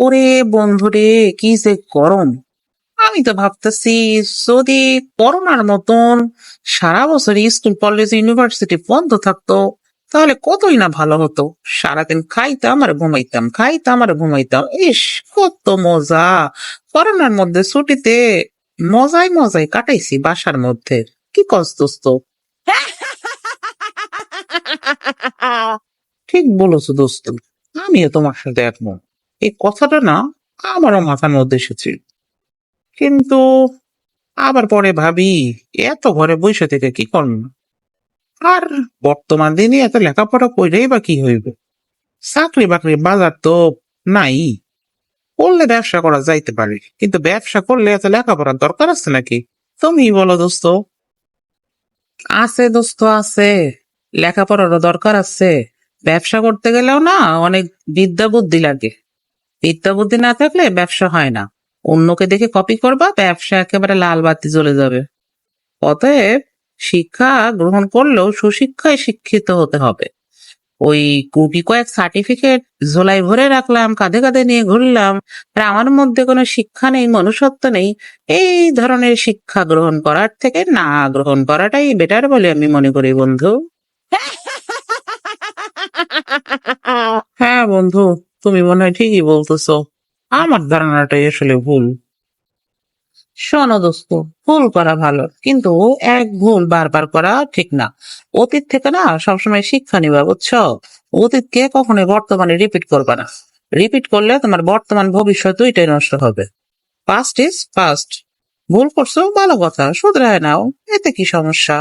ওরে বন্ধুরে, কি যে গরম! আমি তো ভাবতেছি, যদি করোনার মতন সারা বছর স্কুল কলেজ ইউনিভার্সিটি বন্ধ থাকতো, তাহলে কতই না ভালো হতো। সারাদিন খাইতাম আর ঘুমাইতাম, খাইতাম আর ঘুমাইতাম। ইস, কত মজা! করোনার মধ্যে ছুটিতে মজাই মজাই কাটাইছি বাসার মধ্যে। কি কস দোস্ত? ঠিক বলেছো দোস্ত, আমিও তোমার সাথে একমত। এই কথাটা না আমারও মাথার মধ্যে এসেছে, কিন্তু আবার পরে ভাবি, এত ঘরে বসে থেকে কি করব? আর বর্তমান দিনে এত লেখাপড়া কইরেই বা কি হইবে? চাকরি বাকরির বাজার তো নাই। করলে ব্যবসা করা যাইতে পারে, কিন্তু ব্যবসা করলে এত লেখাপড়ার দরকার আছে নাকি? তুমি বলো দোস্ত। আছে দোস্ত, আছে। লেখাপড়ারও দরকার আছে। ব্যবসা করতে গেলেও না অনেক বিদ্যা বুদ্ধি লাগে। বিদ্যা বুদ্ধি না থাকলে ব্যবসা হয় না। অন্যকে দেখে কপি করবা, ব্যবসা একেবারে লাল বাতি জ্বলে যাবে। অতএব শিক্ষা গ্রহণ করলেও সুশিক্ষায় শিক্ষিত হতে হবে। ওই গুটি কয়েক সার্টিফিকেট ঝোলাই ভরে রাখলাম, কাঁধে কাঁধে নিয়ে ঘুরলাম, আর আমার মধ্যে কোনো শিক্ষা নেই, মনুষ্যত্ব নেই, এই ধরনের শিক্ষা গ্রহণ করার থেকে না গ্রহণ করাটাই বেটার বলে আমি মনে করি বন্ধু। হ্যাঁ বন্ধু, তুমি মনে হয় ঠিকই বলতেছো। আমার ধারণাটাই আসলে ভুল। শোনো দোস্ত, ভুল করা ভালো, কিন্তু এক ভুল বারবার করা ঠিক না। অতীত থেকে না সবসময় শিক্ষা নিবা, বুঝছো? অতীতকে কখনোই বর্তমানে রিপিট করবা না। রিপিট করলে তোমার বর্তমান ভবিষ্যৎ দুইটাই নষ্ট হবে। Past is past. ভুল করছো, ভালো কথা, শুধরায় নাও, এতে কি সমস্যা?